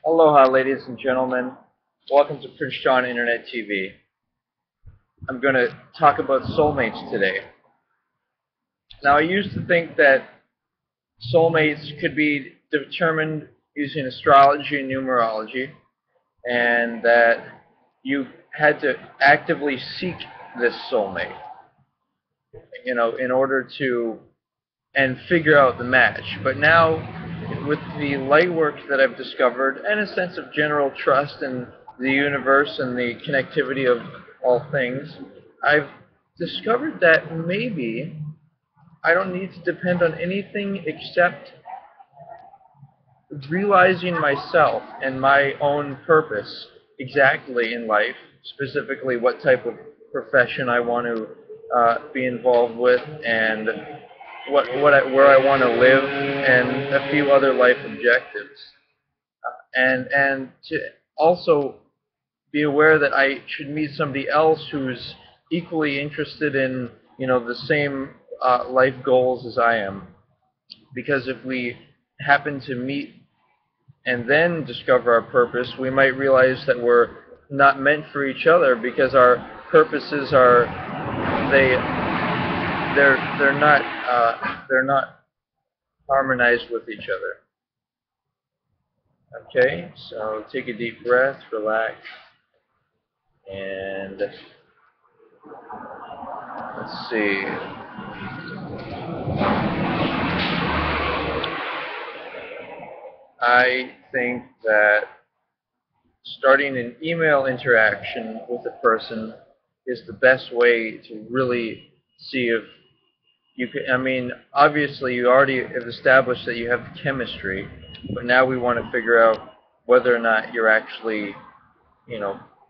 Aloha, ladies and gentlemen. Welcome to Prince John Internet TV. I'm going to talk about soulmates today. Now, I used to think that soulmates could be determined using astrology and numerology, and that you had to actively seek this soulmate, in order to and figure out the match. But now, with the light work that I've discovered and a sense of general trust in the universe and the connectivity of all things, I've discovered that maybe I don't need to depend on anything except realizing myself and my own purpose exactly in life, specifically what type of profession I want to be involved with, and where I want to live, and a few other life objectives, and to also be aware that I should meet somebody else who's equally interested in the same life goals as I am, because if we happen to meet and then discover our purpose, we might realize that we're not meant for each other because our purposes are they they're not harmonized with each other. Okay, so take a deep breath, relax, and let's see. I think that starting an email interaction with a person is the best way to really see if you can. I mean, obviously you already have established that you have chemistry, but now we want to figure out whether or not you're actually,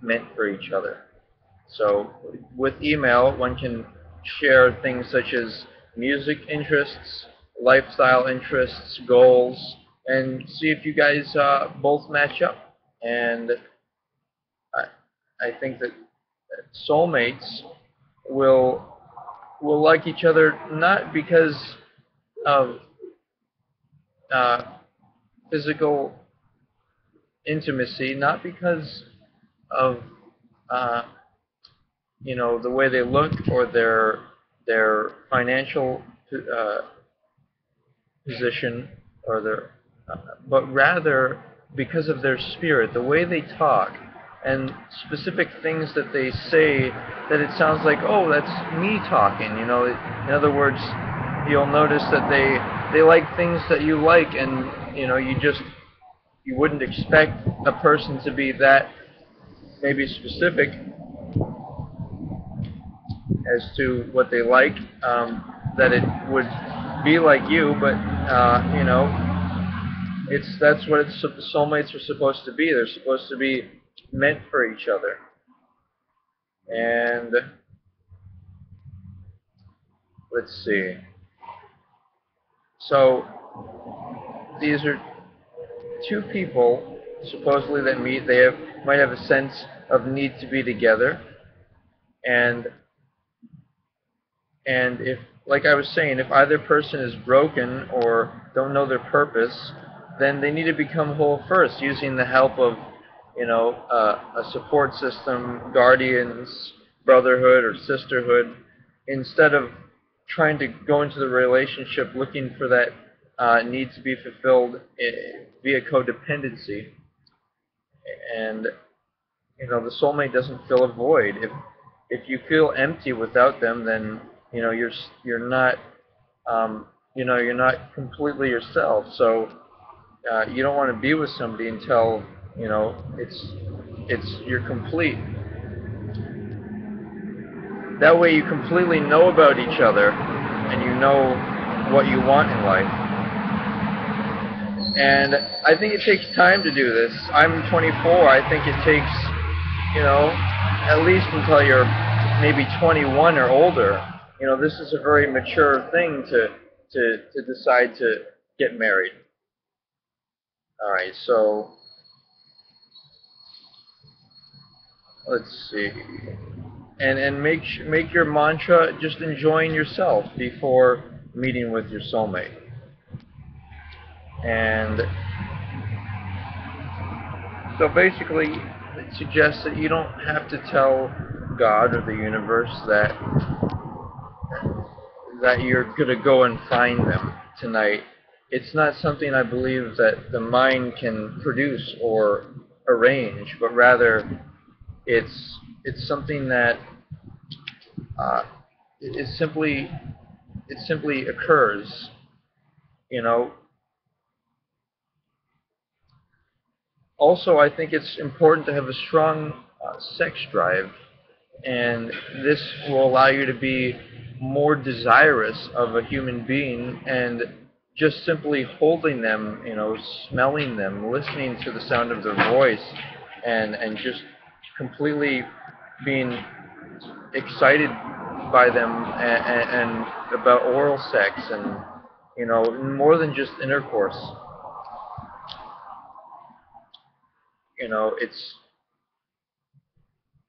meant for each other. So with email, one can share things such as music interests, lifestyle interests, goals, and see if you guys both match up. And I, I think that soulmates will like each other not because of uh, physical intimacy, not because of uh, the way they look or their financial position, or but rather because of their spirit, the way they talk, and specific things that they say, that it sounds like, oh, that's me talking. In other words, you'll notice that they like things that you like, and you wouldn't expect a person to be that maybe specific as to what they like, that it would be like you, but that's what soulmates are supposed to be. They're supposed to be meant for each other. And let's see. So these are two people supposedly that meet. They might have a sense of need to be together, and if, like I was saying, if either person is broken or don't know their purpose, then they need to become whole first, using the help of, a support system, guardians, brotherhood or sisterhood, instead of trying to go into the relationship looking for that need to be fulfilled via codependency. And the soulmate doesn't fill a void. If you feel empty without them, then you're not you're not completely yourself. So you don't want to be with somebody until you're complete. That way you completely know about each other, and you know what you want in life. And I think it takes time to do this. I'm 24. I think it takes at least until you're maybe 21 or older. This is a very mature thing to decide to get married. All right, so let's see. And make your mantra just enjoying yourself before meeting with your soulmate. And So basically, it suggests that you don't have to tell God or the universe that you're going to go and find them tonight. It's not something I believe that the mind can produce or arrange, but rather it's something that uh, it simply occurs. You know. Also, I think it's important to have a strong sex drive, and this will allow you to be more desirous of a human being, and just simply holding them, smelling them, listening to the sound of their voice, and just completely being excited by them, and about oral sex, and more than just intercourse.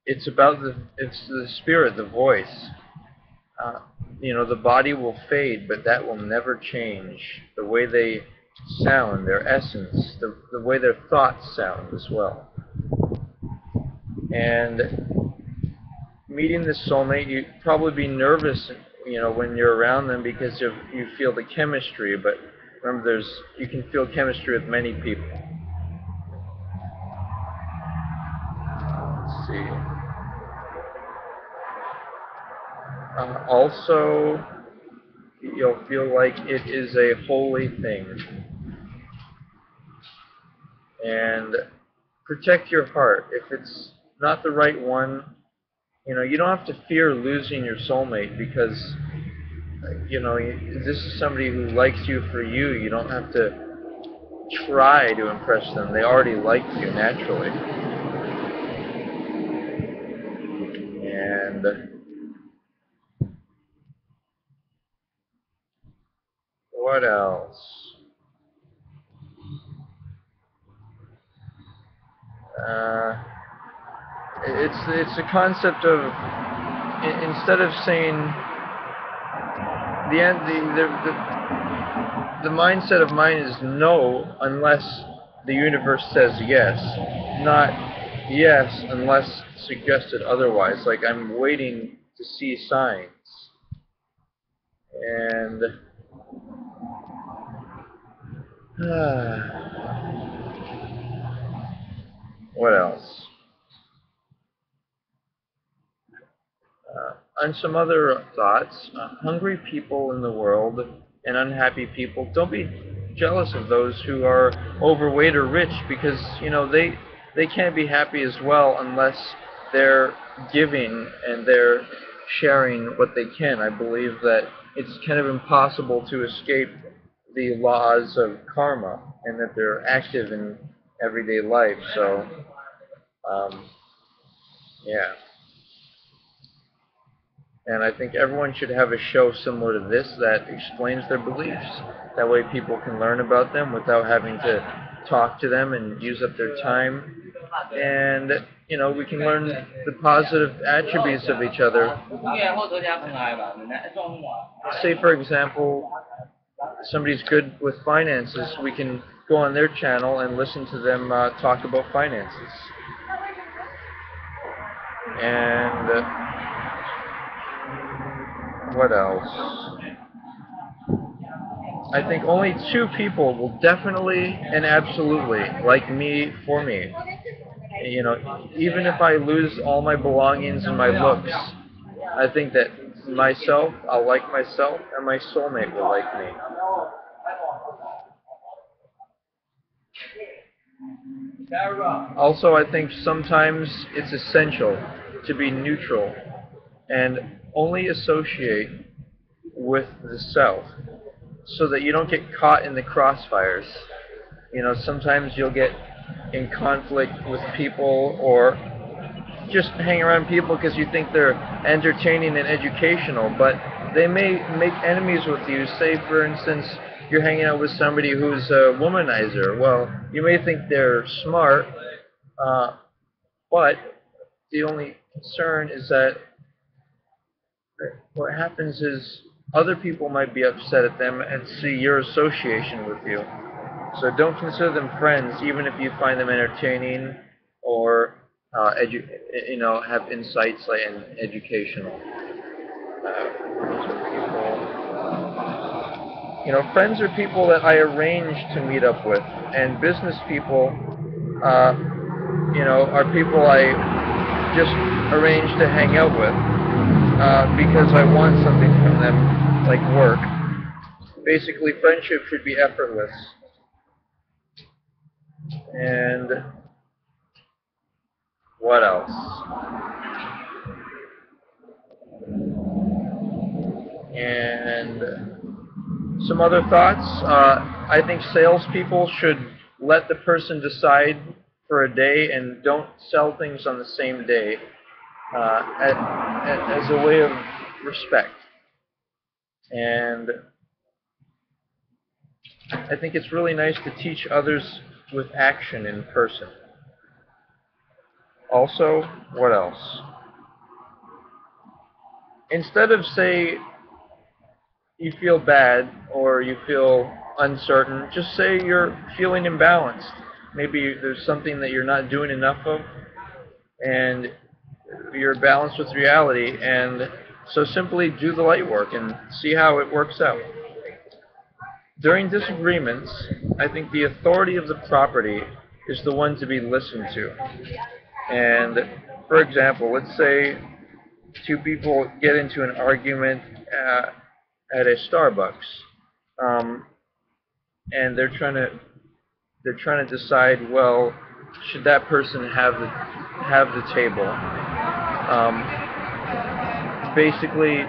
It's about it's the spirit, the voice. Uh, the body will fade, but that will never change. The way they sound, their essence, the way their thoughts sound as well. And meeting the soulmate, you'd probably be nervous, when you're around them because you feel the chemistry. But remember, you can feel chemistry with many people. Let's see. Also, you'll feel like it is a holy thing. And protect your heart. If it's not the right one, you don't have to fear losing your soulmate, because, this is somebody who likes you for you. You don't have to try to impress them. They already like you naturally. And what else? It's a concept of, instead of saying the mindset of mine is no unless the universe says yes, not yes unless suggested otherwise. Like, I'm waiting to see signs. And what else? On some other thoughts, hungry people in the world and unhappy people, don't be jealous of those who are overweight or rich, because they can't be happy as well unless they're giving and they're sharing what they can. I believe that it's kind of impossible to escape the laws of karma, and that they're active in everyday life. So, yeah. And I think everyone should have a show similar to this that explains their beliefs. That way people can learn about them without having to talk to them and use up their time. And, we can learn the positive attributes of each other. Say, for example, somebody's good with finances, we can go on their channel and listen to them talk about finances. And what else? I think only two people will definitely and absolutely like me for me. Even if I lose all my belongings and my looks, I think that I'll like myself, and my soulmate will like me. Also, I think sometimes it's essential to be neutral and only associate with the self, so that you don't get caught in the crossfires. Sometimes you'll get in conflict with people, or just hang around people because you think they're entertaining and educational, but they may make enemies with you. Say, for instance, you're hanging out with somebody who's a womanizer. Well, you may think they're smart, but the only concern is that what happens is other people might be upset at them and see your association with you. So don't consider them friends, even if you find them entertaining or have insights and educational. Friends are people. Friends are people that I arrange to meet up with, and business people, uh, are people I just arrange to hang out with because I want something from them, like work. Basically, friendship should be effortless. And what else? And some other thoughts. I think salespeople should let the person decide for a day and don't sell things on the same day as a way of respect. And I think it's really nice to teach others with action in person. Also, what else? Instead of, say, you feel bad or you feel uncertain, just say you're feeling imbalanced. Maybe there's something that you're not doing enough of, and you're balanced with reality, and so simply do the light work and see how it works out. During disagreements, I think the authority of the property is the one to be listened to. And, for example, let's say two people get into an argument at a Starbucks, and they're trying to decide, well, should that person have the table? Basically,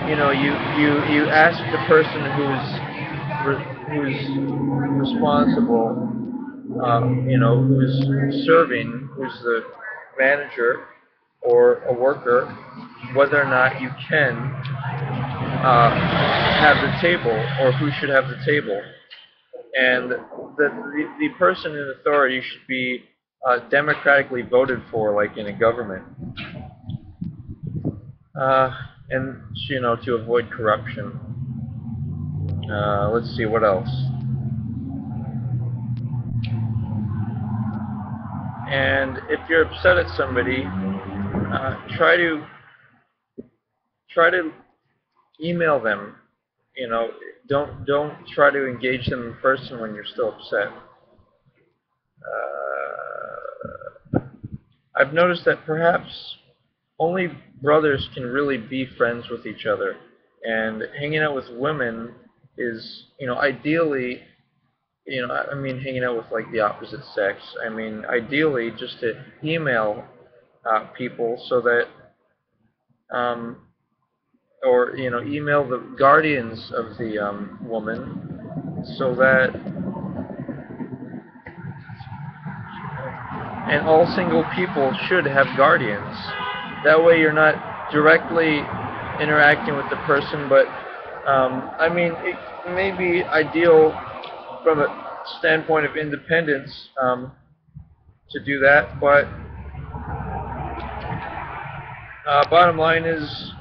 you ask the person who's responsible, who's serving, who's the manager or a worker, whether or not you can have the table or who should have the table. And the person in authority should be democratically voted for, like in a government. And to avoid corruption. Let's see, what else? And if you're upset at somebody, try to email them. Don't try to engage them in person when you're still upset. I've noticed that perhaps only brothers can really be friends with each other, and hanging out with women is, ideally, hanging out with like the opposite sex. Ideally, just to email people so that, or email the guardians of the woman, so that, and all single people should have guardians. That way, you're not directly interacting with the person, but it may be ideal from a standpoint of independence to do that, but bottom line is,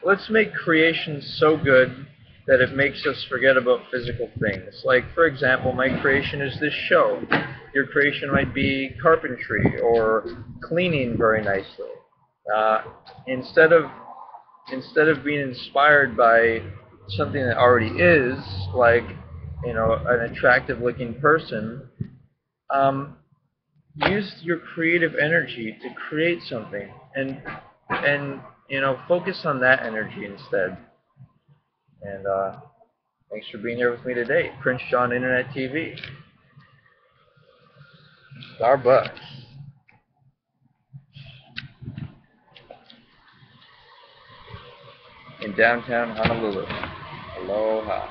let's make creation so good that it makes us forget about physical things. Like, for example, my creation is this show. Your creation might be carpentry or cleaning very nicely. Instead of being inspired by something that already is, like, an attractive-looking person, use your creative energy to create something, and focus on that energy instead. And thanks for being here with me today. Prince John Internet TV. Starbucks. In downtown Honolulu. Aloha.